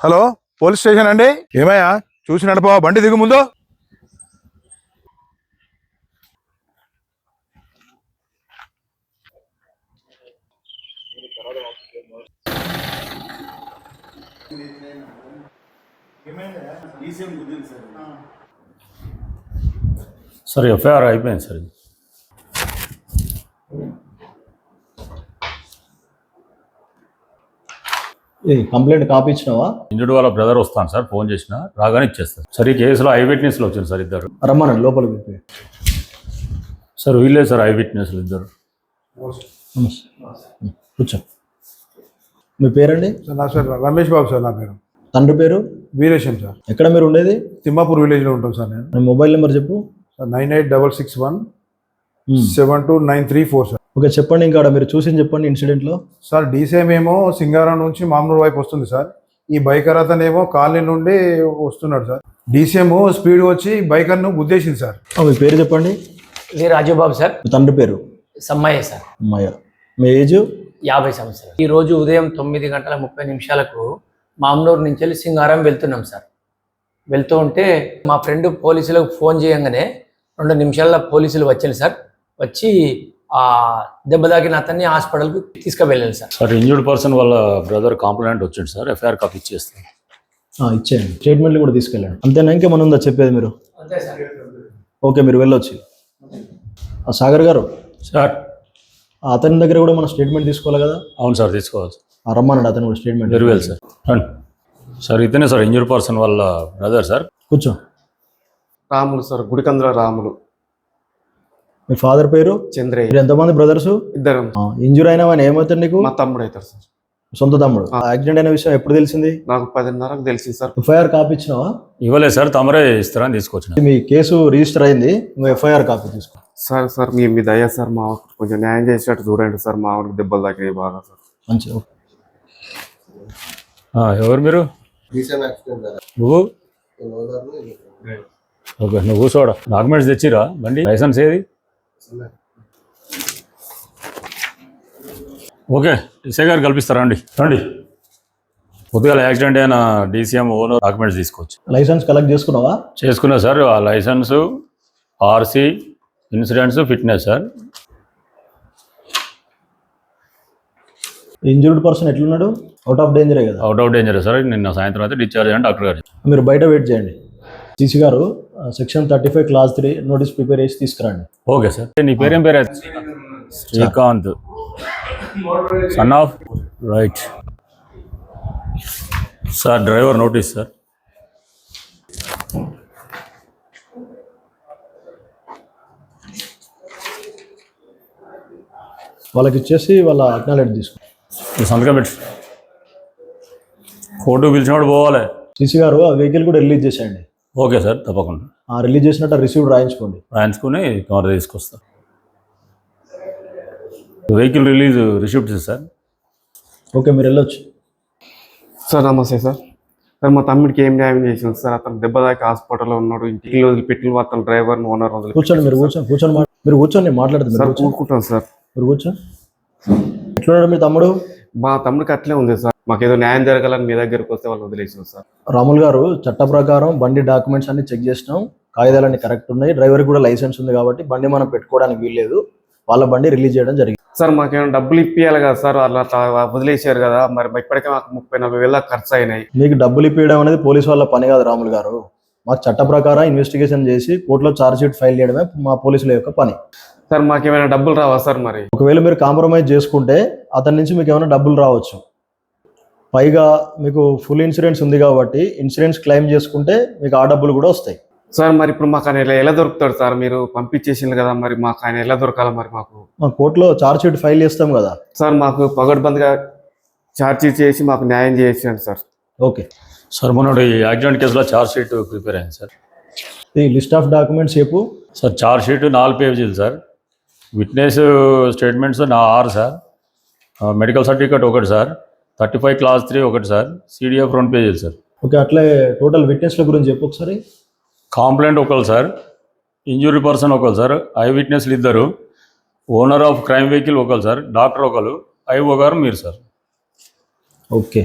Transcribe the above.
Hello police station అండి. ఏమయ్యా చూసి నడపవా, బండి దిగు ముందు. సార్ ఎఫ్ఐఆర్ అయిపోయింది సార్. కంప్లైంట్ కాపీ ఇచ్చినావా? ఇంజుడు వాళ్ళ బ్రదర్ వస్తాను సార్, ఫోన్ చేసిన రాగానే ఇచ్చేస్తాను సార్. ఈ కేసులో ఐ విట్నెస్లు వచ్చింది సార్ ఇద్దరు. రమ్మనండి లోపలికి. సార్ వీళ్ళే సార్ ఐ విట్నెస్లు ఇద్దరు. కూర్చో. మీ పేరండి? నా సార్ రమేష్ బాబు సార్ నా పేరు. తండ్రి పేరు? వీరేశం సార్. ఎక్కడ మీరు ఉండేది? తిమ్మాపూర్ విలేజ్లో ఉంటాం సార్ నేను. మీ మొబైల్ నెంబర్ చెప్పు. 9866172934 సార్. ఓకే చెప్పండి. ఇంకా మీరు చూసింది చెప్పండి ఇన్సిడెంట్లో. సార్ డీసీఎం ఏమో సింగారం నుంచి మామూలు వైపు వస్తుంది సార్. ఈ బైకర్ అతనేమో కాలనీ నుండి వస్తున్నాడు సార్. డీసీఎం స్పీడ్ వచ్చి బైకర్ను గుద్దేసింది సార్. మీ పేరు చెప్పండి. ఇది రాజుబాబు సార్. మీ తండ్రి పేరు? సమ్మయ్య సార్. అమ్మయ్య. మీ ఏజ్? 50 సంవత్సరాలు. ఈ రోజు ఉదయం 9:30 మామ్నూరు నుంచి వెళ్ళి సింగారం వెళ్తున్నాం సార్. వెళ్తూ ఉంటే మా ఫ్రెండ్ పోలీసులకు ఫోన్ చేయగానే 2 నిమిషాల్లో పోలీసులు వచ్చారు సార్. వచ్చి ఆ దెబ్బ తాకిన అతన్ని హాస్పిటల్కి తీసుకువెళ్ళాలి సార్. సార్ ఇంజూర్డ్ పర్సన్ వాళ్ళ బ్రదర్ కంప్లైంట్ వచ్చింది సార్, ఎఫ్ఐఆర్ కాపీ ఇచ్చేస్తాను. ఇచ్చేయండి. స్టేట్మెంట్లు కూడా తీసుకెళ్ళండి. అంతేనా? ఇంకేమన్నా ఉందా చెప్పేది మీరు? అంతే సార్. ఓకే మీరు వెళ్ళొచ్చు. సాగర్ గారు సార్ అతని దగ్గర కూడా మన స్టేట్మెంట్ తీసుకోవాలి కదా? అవును సార్ తీసుకోవాలి. రమ్మనండి అతను కూడా statement. Very well sir. Sir ఇతనే సార్ ఇంజూర్డ్ పర్సన్ వాళ్ళ బ్రదర్ సార్. కూర్చో. రాములు సార్, గుడికంద్ర రాములు. మీ ఫాదర్ పేరు? చంద్రయ్య. మీరు ఎంతమంది బ్రదర్స్? ఇద్దరు. ఇంజూర్ అయినా ఆయన ఏమవుతాడు నీకు? మా తమ్ముడు అవుతారు సార్. సొంత తమ్ముడు. యాక్సిడెంట్ అయిన విషయం ఎప్పుడు తెలిసింది? నాకు 10:30కు తెలిసింది సార్. ఎఫ్ఐఆర్ కాపీ ఇచ్చినావా? ఇవ్వలేదు సార్, తమరే ఇస్తారని తీసుకొచ్చిన. మీ కేసు రిజిస్టర్ అయింది, నువ్వు ఎఫ్ఐఆర్ కాపీ తీసుకో. సార్ మీ దయ సార్, మా కొంచెం న్యాయం చేసేటట్టు చూడండి సార్. మా వాడికి దెబ్బలు తాకినాయి బాగా సార్. మంచి. ఎవరు మీరు? నువ్వు? ఓకే నువ్వు కూర్చోడా. డాక్యుమెంట్స్ తెచ్చిరా? బండి లైసెన్స్ ఏది? ఓకే ఎస్ఐ గారు కల్పిస్తారా అండి? రండి. పొద్దుగా యాక్సిడెంట్ అయిన డీసీఎం ఓనర్ డాక్యుమెంట్స్ తీసుకోవచ్చు. లైసెన్స్ కలెక్ట్ చేసుకున్నావా? చేసుకున్నా సార్. ఆ license, RC, insurance, fitness sir. Injured person ఎట్లున్నాడు? అవుట్ ఆఫ్ డేంజరే కదా? Out of danger sir. నిన్న సాయంత్రం అయితే డిశ్చార్జ్ అని డాక్టర్ గారు. మీరు బయట వెయిట్ చేయండి. సిసి గారు సెక్షన్ 35 క్లాస్ 3 నోటీస్ ప్రిపేర్ చేసి తీసుకురండి. Okay sir. నీ పేరేం పేరు? Srikanth, son of right sir. Driver notice sir. వాళ్ళకి ఇచ్చేసి వాళ్ళ అక్నాలెడ్జ్ తీసుకో. సంతకం పెట్టి కోర్టుకు పిలిచినప్పుడు పోవాలి. సిసి గారు ఆ వెహికల్ కూడా రిలీజ్ చేసేయండి. ఓకే సార్ తప్పకుండా. రిలీజ్ చేసినట్టు రిసీవ్డ్ రాయించుకోండి. రాయించుకుని కవర్ తీసుకొస్తా. Vehicle release receipt sir. Okay మీరు వెళ్ళొచ్చు. సార్ నమస్తే సార్. సార్ మా తమ్ముడికి ఏం న్యాయం చేసింది సార్? అతను దెబ్బ తాకి హాస్పిటల్లో ఉన్నాడు. ఇంటికి వదిలిపెట్టి అతను డ్రైవర్ ఓనర్ వదిలి. కూర్చోండి. మీరు కూర్చొని మాట్లాడుతుంది సార్. కూడుకుంటాను సార్. మీరు కూర్చోండి. ఎట్లున్నాడు మీ తమ్ముడు? మా తమ్ముడికి అట్లే ఉంది సార్. మాకేదో న్యాయం జరగాలని మీ దగ్గరకు వస్తే వాళ్ళు వదిలేసాం సార్. రాముల్ గారు చట్ట ప్రకారం బండి డాక్యుమెంట్స్ అన్ని చెక్ చేసినాం, కాగితాలన్నీ కరెక్ట్ ఉన్నాయి, డ్రైవర్ కూడా లైసెన్స్ ఉంది కాబట్టి బండి మనం పెట్టుకోవడానికి వీల్లేదు. వాళ్ళ బండి రిలీజ్ చేయడం జరిగింది. సార్ మాకేమైనా డబ్బులు ఇప్పియాలి కదా సార్? అలా వదిలేసారు కదా. మరి ఇప్పటికే మాకు 30-40 వేల ఖర్చు అయినాయి. మీకు డబ్బులు ఇప్పించడం అనేది పోలీసు వాళ్ళ పని కాదు రాముల్ గారు. మాకు చట్ట ప్రకారం ఇన్వెస్టిగేషన్ చేసి కోర్టులో ఛార్జ్ షీట్ ఫైల్ చేయడమే మా పోలీసుల యొక్క పని. సార్ మాకేమైనా డబ్బులు రావా సార్? మరి ఒకవేళ మీరు కాంప్రమైజ్ చేసుకుంటే అతని నుంచి మీకు ఏమైనా డబ్బులు రావచ్చు. పైగా మీకు ఫుల్ ఇన్సూరెన్స్ ఉంది కాబట్టి ఇన్సూరెన్స్ క్లెయిమ్ చేసుకుంటే మీకు ఆ డబ్బులు కూడా వస్తాయి. సార్ మరి ఇప్పుడు మాకు ఆయన ఎలా దొరుకుతాడు సార్? మీరు పంపించేసింది కదా, మరి మాకు ఆయన ఎలా దొరకాలి? మరి మా కోర్టులో ఛార్జ్ షీట్ ఫైల్ చేస్తాం కదా సార్. మాకు పగడ్బందిగా ఛార్జ్ షీట్ చేసి మాకు న్యాయం చేయండి సార్. Okay sir. మొన్న యాక్సిడెంట్ కేసులో ఛార్జ్ షీట్ ప్రిపేర్ అయింది సార్. ఈ లిస్ట్ ఆఫ్ డాక్యుమెంట్స్ చెప్పు సార్. ఛార్జ్ షీట్ 4 పేజీలు sir. Witness statements 6 sir. Medical certificate 1 sir. 35 class 3 1 sir. CDF 2 పేజీలు సార్. ఓకే అట్లే టోటల్ విట్నెస్ల గురించి చెప్పు ఒకసారి. Complaint 1 sir. Injury person 1 sir. Eye విట్నెస్లు 2. Owner of crime vehicle 1 sir. Doctor 1. IO గారు మీరు సార్. ఓకే